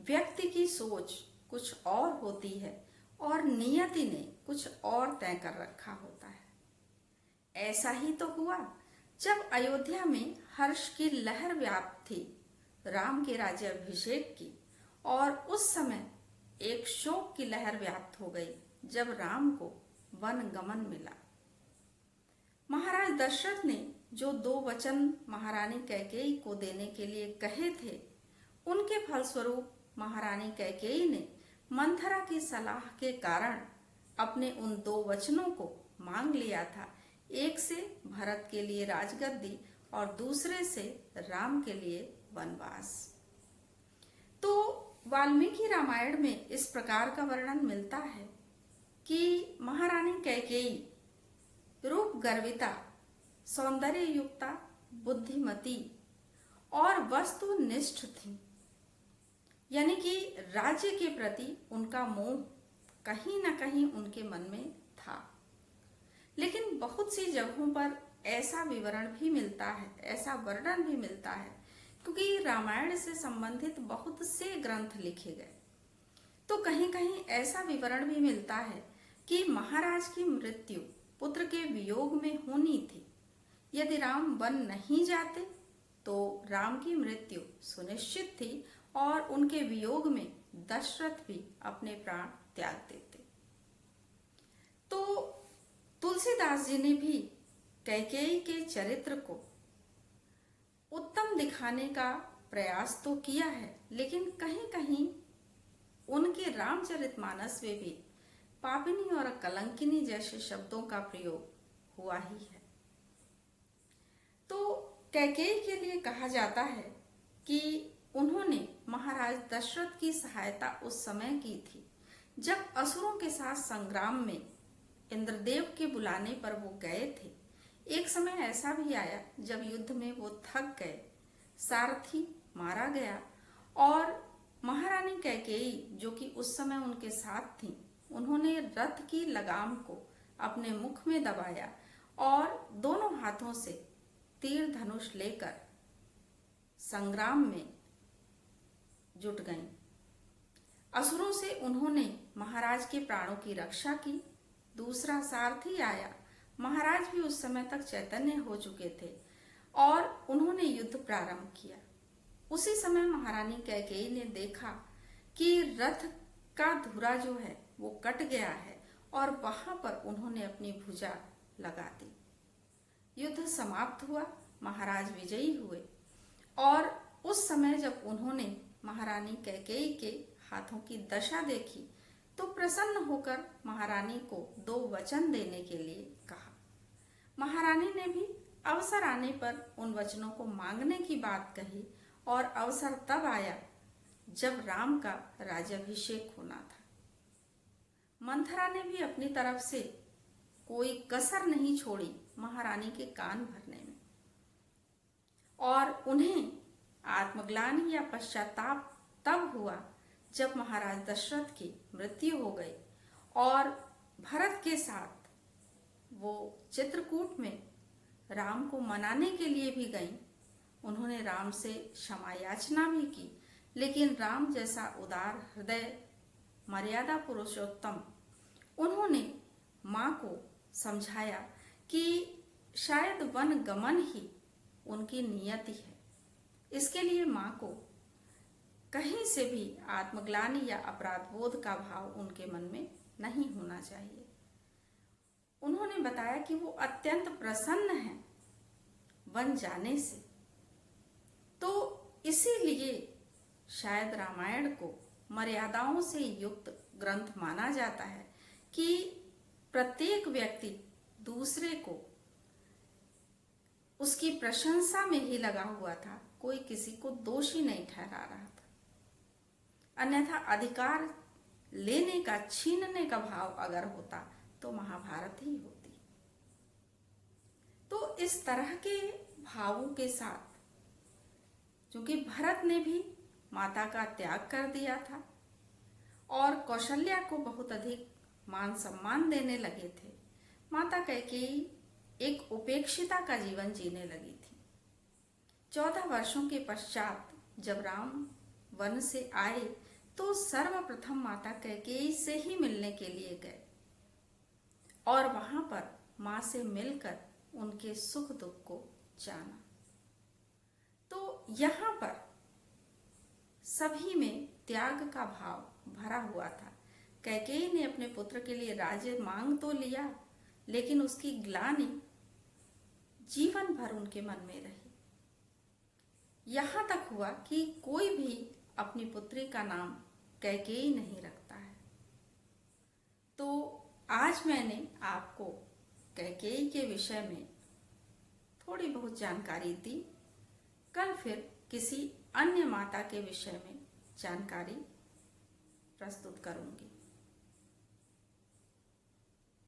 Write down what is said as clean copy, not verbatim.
व्यक्ति की सोच कुछ और होती है और नियति ने कुछ और तय कर रखा होता है। ऐसा ही तो हुआ जब अयोध्या में हर्ष की लहर व्याप्त थी राम के राज्याभिषेक की, और उस समय एक शोक की लहर व्याप्त हो गई जब राम को वन गमन मिला। महाराज दशरथ ने जो 2 वचन महारानी कैकेयी को देने के लिए कहे थे, उनके फलस्वरूप महारानी कैकेयी ने मंथरा की सलाह के कारण अपने उन 2 वचनों को मांग लिया था, एक से भरत के लिए राजगद्दी और दूसरे से राम के लिए वनवास। तो वाल्मीकि रामायण में इस प्रकार का वर्णन मिलता है कि महारानी कैकेयी रूप गर्विता, सौंदर्य युक्ता, बुद्धिमती और वस्तुनिष्ठ थी। यानी कि राज्य के प्रति उनका मोह कहीं न कहीं उनके मन में था। लेकिन बहुत सी जगहों पर ऐसा विवरण भी मिलता है, ऐसा वर्णन भी मिलता है, क्योंकि रामायण से संबंधित बहुत से ग्रंथ लिखे गए, तो कहीं कहीं ऐसा विवरण भी मिलता है कि महाराज की मृत्यु पुत्र के वियोग में होनी थी। यदि राम वन नहीं जाते तो राम की मृत्यु सुनिश्चित थी और उनके वियोग में दशरथ भी अपने प्राण त्याग देते। तो तुलसीदास जी ने भी कैकेयी के चरित्र को उत्तम दिखाने का प्रयास तो किया है, लेकिन कहीं कहीं उनके रामचरितमानस में भी पापिनी और कलंकिनी जैसे शब्दों का प्रयोग हुआ ही है। तो कैकेयी के लिए कहा जाता है कि उन्होंने महाराज दशरथ की सहायता उस समय की थी जब असुरों के साथ संग्राम में इंद्रदेव के बुलाने पर वो गए थे। एक समय ऐसा भी आया जब युद्ध में वो थक गए, सारथी मारा गया और महारानी कैकेयी जो कि उस समय उनके साथ थी, उन्होंने रथ की लगाम को अपने मुख में दबाया और दोनों हाथों से तीर धनुष लेकर संग्राम में जुट गईं। असुरों से उन्होंने महाराज के प्राणों की रक्षा की। दूसरा सारथी आया, महाराज भी उस समय तक चैतन्य हो चुके थे और उन्होंने युद्ध प्रारंभ किया। उसी समय महारानी कैकेयी ने देखा कि रथ का धुरा जो है वो कट गया है और वहां पर उन्होंने अपनी भुजा लगा दी। युद्ध समाप्त हुआ, महाराज विजयी हुए और उस समय जब उन्होंने महारानी कैकेयी के हाथों की दशा देखी तो प्रसन्न होकर महारानी को 2 वचन देने के लिए कहा। महारानी ने भी अवसर आने पर उन वचनों को मांगने की बात कही और अवसर तब आया जब राम का राज्याभिषेक होना था। मंथरा ने भी अपनी तरफ से कोई कसर नहीं छोड़ी महारानी के कान भरने में, और उन्हें आत्मग्लानि या पश्चाताप तब हुआ जब महाराज दशरथ की मृत्यु हो गई और भरत के साथ वो चित्रकूट में राम को मनाने के लिए भी गईं। उन्होंने राम से क्षमा याचना भी की, लेकिन राम जैसा उदार हृदय मर्यादा पुरुषोत्तम, उन्होंने माँ को समझाया कि शायद वन गमन ही उनकी नियति है। इसके लिए माँ को कहीं से भी आत्मग्लानि या अपराध बोध का भाव उनके मन में नहीं होना चाहिए। उन्होंने बताया कि वो अत्यंत प्रसन्न हैं वन जाने से। तो इसीलिए शायद रामायण को मर्यादाओं से युक्त ग्रंथ माना जाता है कि प्रत्येक व्यक्ति दूसरे को उसकी प्रशंसा में ही लगा हुआ था, कोई किसी को दोषी नहीं ठहरा रहा था। अन्यथा अधिकार लेने का, छीनने का भाव अगर होता तो महाभारत ही होती। तो इस तरह के भावों के साथ, क्योंकि भरत ने भी माता का त्याग कर दिया था और कौशल्या को बहुत अधिक मान सम्मान देने लगे थे, माता कैकेयी एक उपेक्षिता का जीवन जीने लगी थी। 14 वर्षों के पश्चात जब राम वन से आए तो सर्वप्रथम माता कैकेयी से ही मिलने के लिए गए और वहां पर मां से मिलकर उनके सुख दुख को जाना। तो यहाँ पर सभी में त्याग का भाव भरा हुआ था। कैकेयी ने अपने पुत्र के लिए राज्य मांग तो लिया, लेकिन उसकी ग्लानि जीवन भर उनके मन में रही। यहाँ तक हुआ कि कोई भी अपनी पुत्री का नाम कैकेयी नहीं रखता है। तो आज मैंने आपको कैकेयी के विषय में थोड़ी बहुत जानकारी दी। कल फिर किसी अन्य माता के विषय में जानकारी प्रस्तुत करूंगी।